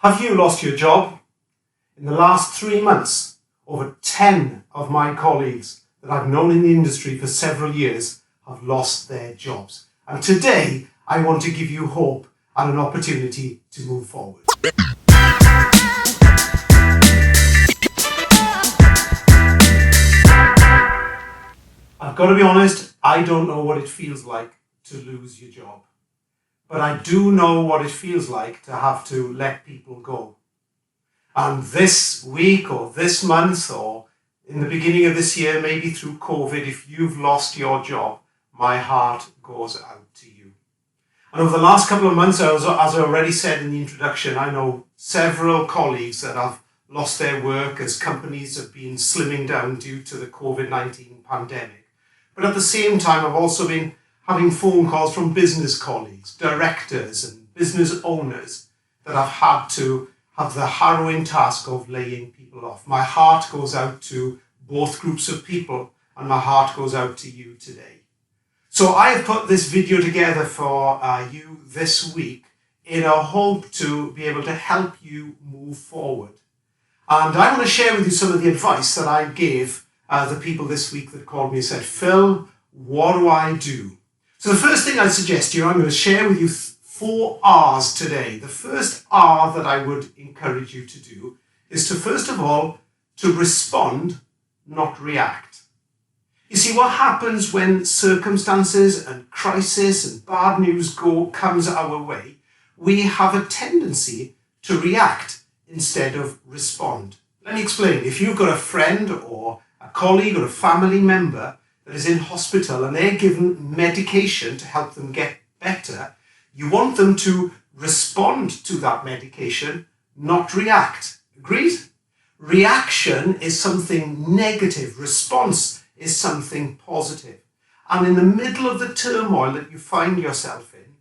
Have you lost your job? In the last 3 months, over 10 of my colleagues that I've known in the industry for several years have lost their jobs. And today, I want to give you hope and an opportunity to move forward. I've got to be honest, I don't know what it feels like to lose your job. But I do know what it feels like to have to let people go. And this week or this month or in the beginning of this year, maybe through COVID, if you've lost your job, my heart goes out to you. And over the last couple of months, as I already said in the introduction, I know several colleagues that have lost their work as companies have been slimming down due to the COVID-19 pandemic. But at the same time, I've also been having phone calls from business colleagues, directors and business owners that have had to have the harrowing task of laying people off. My heart goes out to both groups of people and my heart goes out to you today. So I have put this video together for you this week in a hope to be able to help you move forward. And I want to share with you some of the advice that I gave the people this week that called me and said, Phil, what do I do? So the first thing I suggest you, I'm going to share with you 4 R's today. The first R that I would encourage you to do is to, first of all, to respond, not react. You see, what happens when circumstances and crisis and bad news comes our way, we have a tendency to react instead of respond. Let me explain. If you've got a friend or a colleague or a family member that is in hospital and they're given medication to help them get better, you want them to respond to that medication, not react. Agreed? Reaction is something negative. Response is something positive. And in the middle of the turmoil that you find yourself in,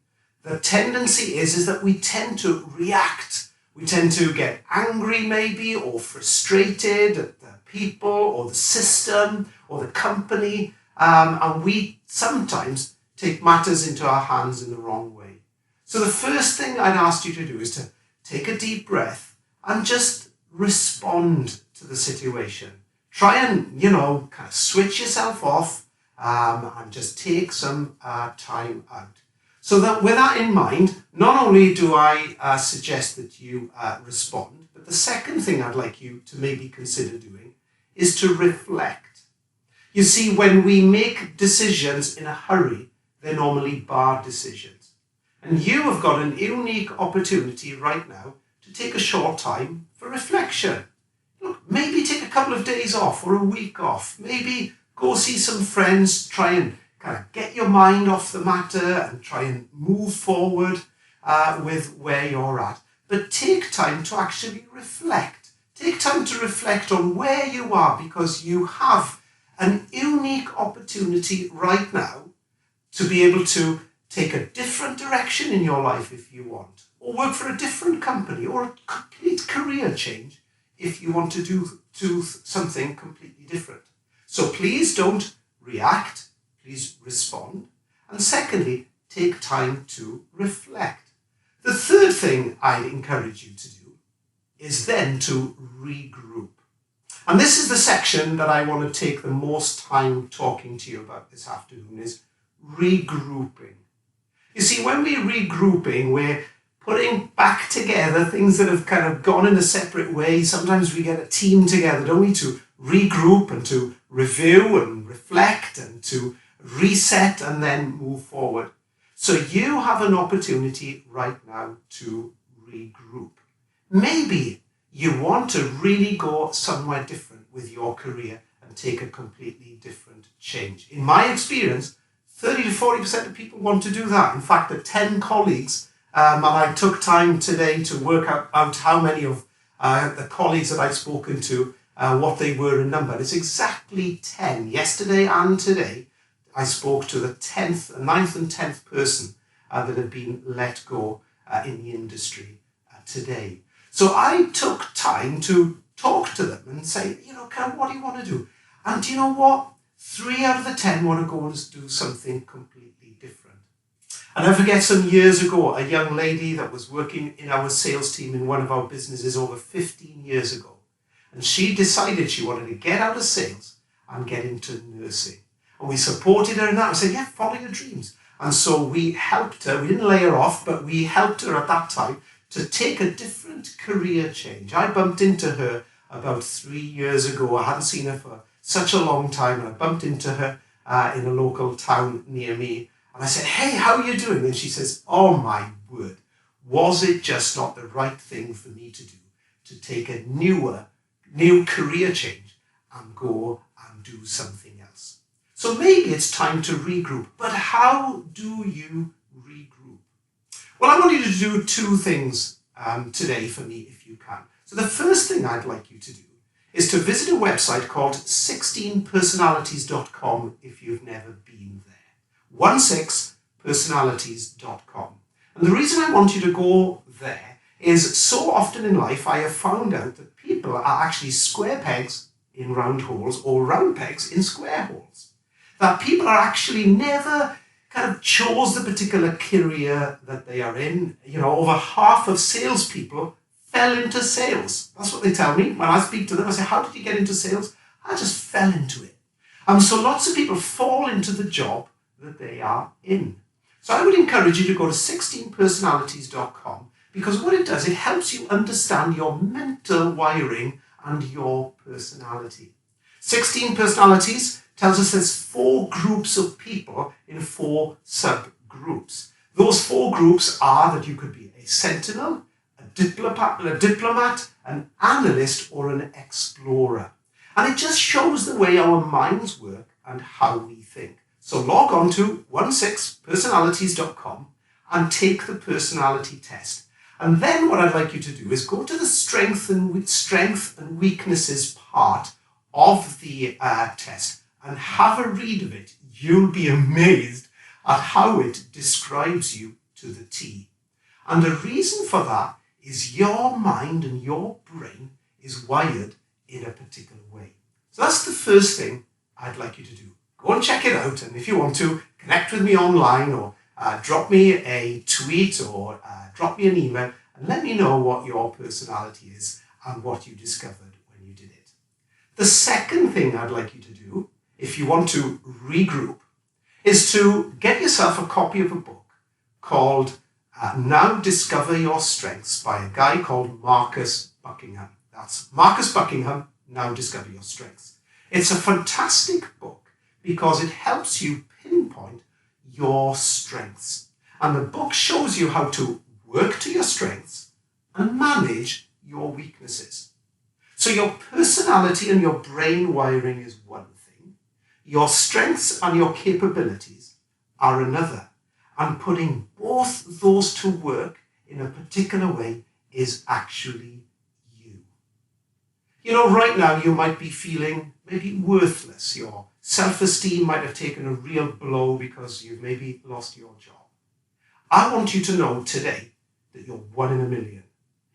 the tendency is that we tend to react. We tend to get angry maybe or frustrated at the people or the system or the company, and we sometimes take matters into our hands in the wrong way. So the first thing I'd ask you to do is to take a deep breath and just respond to the situation. Try and, kind of switch yourself off and just take some time out. So that with that in mind, not only do I suggest that you respond, but the second thing I'd like you to maybe consider doing is to reflect. You see, when we make decisions in a hurry, they're normally bad decisions. And you have got an unique opportunity right now to take a short time for reflection. Look, maybe take a couple of days off or a week off. Maybe go see some friends, try and kind of get your mind off the matter and try and move forward with where you're at. But take time to actually reflect. Take time to reflect on where you are, because you have an unique opportunity right now to be able to take a different direction in your life if you want, or work for a different company, or a complete career change if you want to do something completely different. So please don't react, please respond. And secondly, take time to reflect. The third thing I encourage you to do is then to regroup. And this is the section that I want to take the most time talking to you about this afternoon, is regrouping. You see, when we're regrouping, we're putting back together things that have kind of gone in a separate way. Sometimes we get a team together, don't we, to regroup and to review and reflect and to reset and then move forward. So you have an opportunity right now to regroup. Maybe you want to really go somewhere different with your career and take a completely different change. In my experience, 30 to 40% of people want to do that. In fact, the 10 colleagues, and I took time today to work out how many of the colleagues that I've spoken to, what they were in number. It's exactly 10. Yesterday and today, I spoke to the 9th and 10th person that had been let go in the industry today. So I took time to talk to them and say, what do you want to do? And do you know what? 3 out of the 10 want to go and do something completely different. And I forget some years ago, a young lady that was working in our sales team in one of our businesses over 15 years ago. And she decided she wanted to get out of sales and get into nursing. And we supported her in that. We said, yeah, follow your dreams. And so we helped her. We didn't lay her off, but we helped her at that time to take a different career change. I bumped into her about 3 years ago. I hadn't seen her for such a long time. And I bumped into her in a local town near me. And I said, hey, how are you doing? And she says, oh my word, was it just not the right thing for me to do, to take a new career change and go and do something else? So maybe it's time to regroup. But how do you regroup? Well, I want you to do two things today for me, if you can. So the first thing I'd like you to do is to visit a website called 16personalities.com if you've never been there. 16personalities.com. And the reason I want you to go there is so often in life I have found out that people are actually square pegs in round holes or round pegs in square holes. That people are actually never kind of chose the particular career that they are in. You know, over half of salespeople fell into sales. That's what they tell me. When I speak to them, I say, how did you get into sales? I just fell into it. So lots of people fall into the job that they are in. So I would encourage you to go to 16personalities.com because what it does, it helps you understand your mental wiring and your personality. 16 personalities tells us there's 4 groups of people in 4 subgroups. Those 4 groups are that you could be a sentinel, a diplomat, an analyst, or an explorer. And it just shows the way our minds work and how we think. So log on to 16personalities.com and take the personality test. And then what I'd like you to do is go to the strength and weaknesses part of the test and have a read of it. You'll be amazed at how it describes you to the T. And the reason for that is your mind and your brain is wired in a particular way. So that's the first thing I'd like you to do. Go and check it out, and if you want to, connect with me online or drop me a tweet or drop me an email and let me know what your personality is and what you discovered when you did it. The second thing I'd like you to do, if you want to regroup, is to get yourself a copy of a book called Now Discover Your Strengths by a guy called Marcus Buckingham. That's Marcus Buckingham, Now Discover Your Strengths. It's a fantastic book because it helps you pinpoint your strengths. And the book shows you how to work to your strengths and manage your weaknesses. So your personality and your brain wiring is one thing. Your strengths and your capabilities are another. And putting both those to work in a particular way is actually you. You know, right now you might be feeling maybe worthless. Your self-esteem might have taken a real blow because you've maybe lost your job. I want you to know today that you're 1 in a million.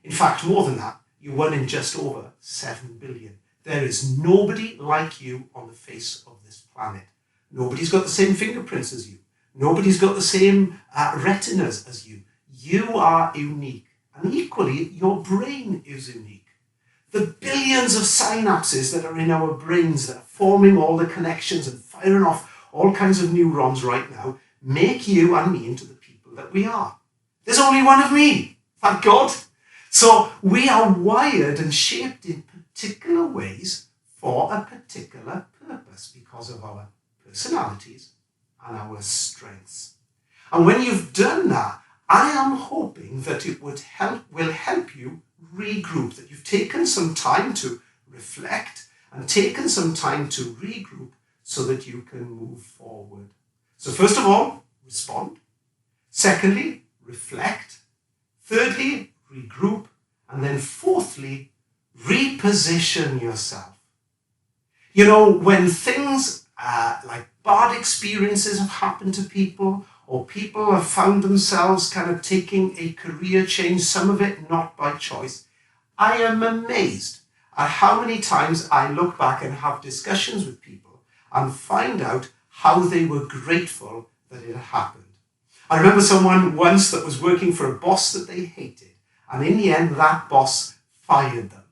In fact, more than that, you're 1 in just over 7 billion. There is nobody like you on the face of this planet. Nobody's got the same fingerprints as you. Nobody's got the same retinas as you. You are unique. And equally, your brain is unique. The billions of synapses that are in our brains that are forming all the connections and firing off all kinds of neurons right now make you and me into the people that we are. There's only one of me, thank God. So we are wired and shaped in particular ways for a particular purpose because of our personalities and our strengths. And when you've done that, I am hoping that it will help you regroup, that you've taken some time to reflect and taken some time to regroup so that you can move forward. So first of all, respond. Secondly, reflect. Thirdly, regroup. And then fourthly, reposition yourself. You know, when things like bad experiences have happened to people, or people have found themselves kind of taking a career change, some of it not by choice, I am amazed at how many times I look back and have discussions with people and find out how they were grateful that it happened. I remember someone once that was working for a boss that they hated, and in the end that boss fired them.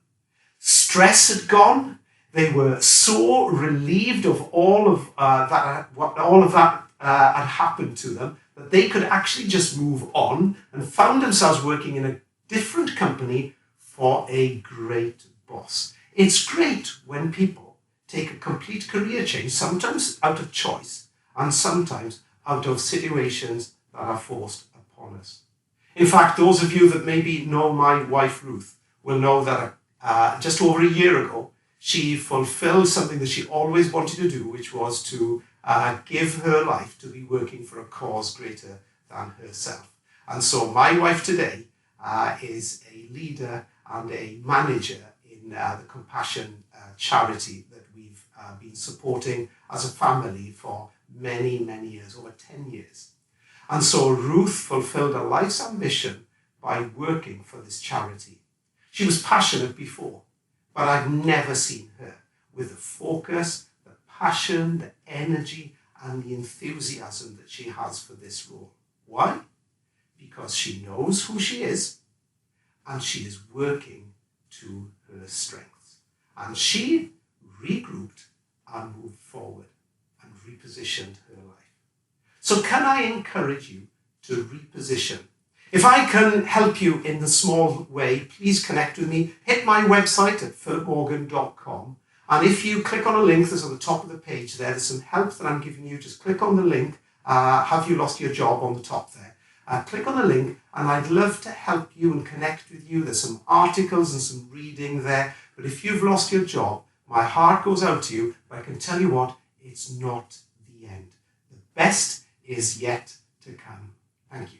Stress had gone. They were so relieved of all of that had happened to them that they could actually just move on and found themselves working in a different company for a great boss. It's great when people take a complete career change, sometimes out of choice and sometimes out of situations that are forced upon us. In fact, those of you that maybe know my wife Ruth will know that just over a year ago, she fulfilled something that she always wanted to do, which was to give her life to be working for a cause greater than herself. And so my wife today is a leader and a manager in the Compassion charity that we've been supporting as a family for many, many years, over 10 years. And so Ruth fulfilled a life's ambition by working for this charity. She was passionate before, but I've never seen her with the focus, the passion, the energy, and the enthusiasm that she has for this role. Why? Because she knows who she is, and she is working to her strengths. And she regrouped and moved forward and repositioned her life. So can I encourage you to reposition? If I can help you in the small way, please connect with me. Hit my website at phylipmorgan.com. And if you click on a link that's on the top of the page there, there's some help that I'm giving you. Just click on the link. Have you lost your job on the top there? Click on the link and I'd love to help you and connect with you. There's some articles and some reading there. But if you've lost your job, my heart goes out to you. But I can tell you what, it's not the end. The best is yet to come. Thank you.